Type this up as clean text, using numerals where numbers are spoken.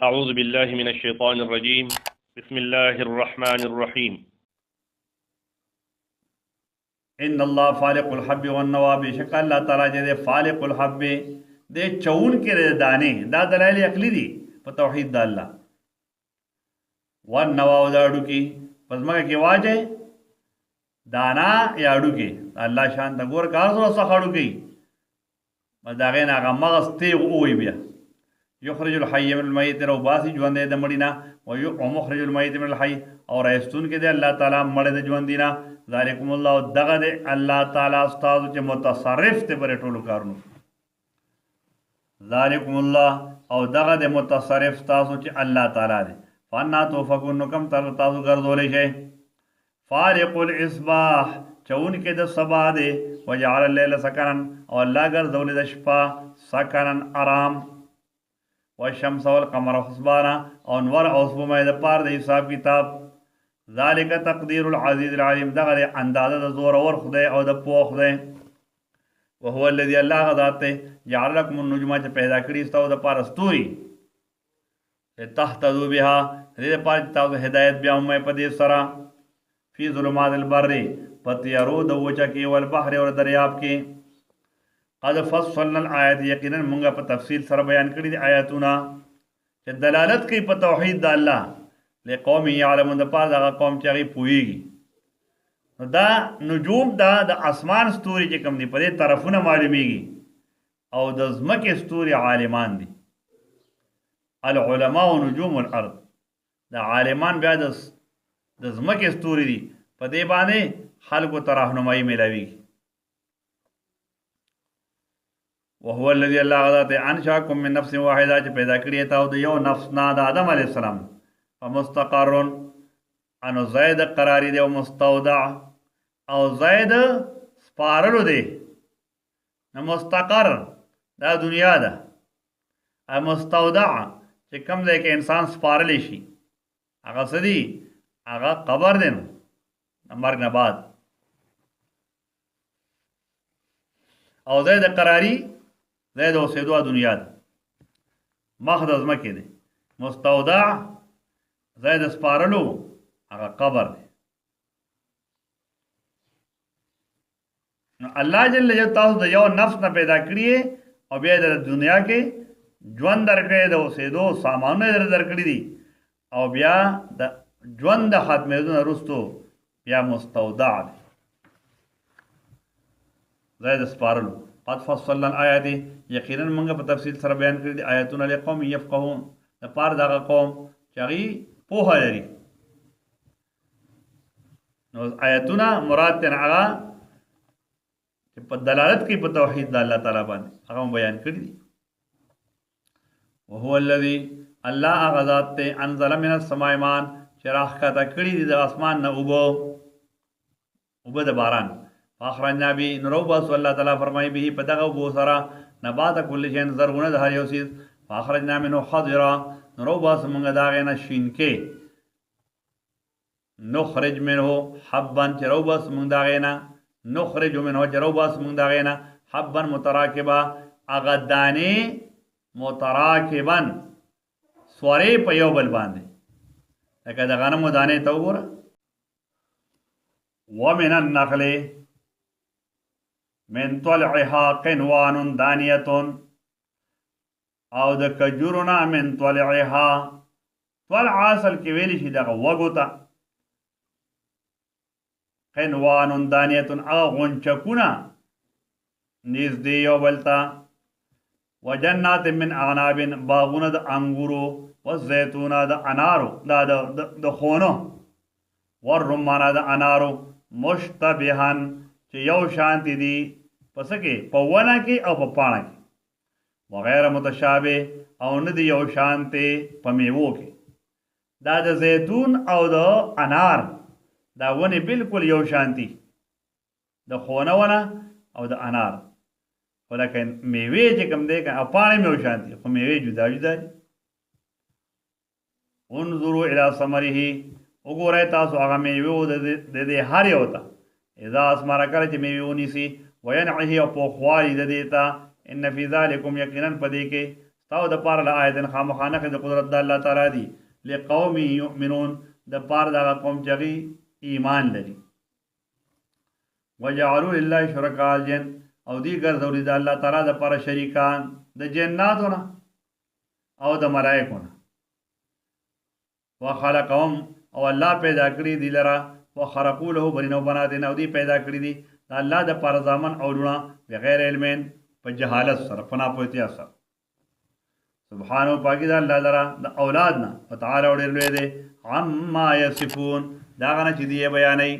أعوذ بالله من الشيطان الرجيم بسم الله الرحمن الرحيم ان الله فالق الحب والنوى بشک الله تعالی چې فالق الحب دې چون کې دانه دا دلایل عقلی دي په توحید د الله والنوى او دا اډو کې پس مګه کې واجه دانا یا اډو کې الله شان د ګور کار سره سخړو کې مداغه نه هغه مغز تی وې بیا یخرج الحي من الميت او باسی ژوند د مړینا او مخرج الميت من الحي او راستون کې د الله تعالی مړ د ژوند دینا ذالکم الله دغه د الله تعالی استاد چې متصرف ته پر ټولو کارونو ذالکم الله او دغه د متصرف تاسو چې الله تعالی دی فانا توفقون کم تر تاسو ګرځولې شي فارق الاصباح چون کې د سبا دی وجعل الليل سكنا او الله ګرځولې د شپه سکنا آرام والشمس والقمر حسبانا او انور او سپومه د پار د حساب کتاب ذالک تقدیر العزیز العلیم دغه اندازه د زور اور خدای او د پوه خدای وهو الذي الله ذات جعل لكم النجوم چې پیدا کړی ستاسو د پار استوري تحتذو بها دې پار تاسو هدایت بیا مې په دې سره فی ظلمات البر پتیارو د وچه کې ول بحر او دریاب کې قد فصلنا الآیات یقینا مونږه په تفصیل سره بیان کړی دي آیاتونه چې دلالت کوي په توحید د الله لقوم یعلمون د پاره هغه قوم چې هغه پوهیږي دا نجوم دا د اسمان ستوري چې کوم دي په دې طرفونه معلومیږي او د ځمکې ستوري عالمان دي العلماء نجوم الارض دا عالمان بیا د ځمکې ستوري دي په دې باندې خلکو ته راهنمایي ملاويږي وهو الذي الله ذات انشاكم من نفس واحده چې پیدا کړی تاسو د یو نفس نه د آدم علی السلام فمستقر انو زید قراری دی او مستودع او زید سپارلو دی نو مستقر دا دنیا ده او مستودع چې کم ځای کې انسان سپارلی شي هغه څه دي هغه قبر دی نو مرګ نه بعد او زید قراری زید اوسېدو دنیا ده مخ د ځمکې دی مستودع زید سپارلو هغه قبر دی نو الله جل جلاله تاسو د یو نفس نه پیدا کړی او بیا د دنیا کې ژوند درکړی د اوسېدو سامانونه درکړي دي او بیا د ژوند د ختمېدو نه وروستو بیا مستودع دی زید سپارلو قد فصلنا الآیات یقینا موږ په تفصیل سره بیان کړی دي آیاتونه لقوم یفقهون د پاره دغه قوم چې هغه پوهه لري نو آیاتونه مراد تر هغه چې په دلالت کوي په توحید د الله تعالی باندې هغه بیان کړی دي وهو الذي الله هغه ذات ته انزل من السماء ماء چې راخته کړی دي د اسمان نه اوبه د باران فاخرجنا به نروبس الله تعالی فرمایي به په دغه وبو سره نبات کل شی زرغونه د هر یو چیز فاخرجنا منه خضرا نروبس موږ داغه نه شینکه نخرج منه حبا چروبس موږ داغه نه نخرج منه چروبس موږ داغه نه حبا متراکبا اغدانه متراکبا سوره په یو بل باندې لکه د غنمو دانه ته وګوره ومن النخل من طلعها قنوان دانیه او د کجورنا من طلعها طلع اصل کې ویل شي دغه وګوتا قنوان دانیه اغنچکونا نږدې یو بلتا وجنات من اعناب باغونه د انګورو والزيتون د انارو د خونو والرمان د انارو مشتبهان چې یو شانتی دي پس کې په ونه کې او په پاڼه کې وغیر متشابه او نه دی یو شانته په میوو کې دا د زیتون او د انار دا ونه بالکل یو شانتی د خونه ونه او د انار ولکه میوه چې کوم دی که پاڼه مې یو شانتی خو میوه جدا جدا دي انظروا الى ثمره وګورئ تاسو هغه میوه د هر یو ته اذا اسمر کله چې میوه ونیسي وینعه او پوخوالي د دې ته ان فی ذلکم یقینا پدې کې تاو د پار له آیتن خامخانه د قدرت د الله تعالی دی لقوم یؤمنون د پار د قوم چې ایمان لري وجعلوا لله شرکاء الجن او دی ګرځولي د الله تعالی د پر شریکان د جناتونه او د ملائکونه وخلقهم او الله پیدا کړی دی لرا وخرقوا له بنین بنات او دی پیدا کړی دی د الله د پر ځامن او لونه بغیر علمین په جهالت سره پنا پوتیا سره سبحانه پاکی دا الله لرا د اولاد نه وتعالى ډېر لوی دی عما یصفون دا غنه چې دی بیانې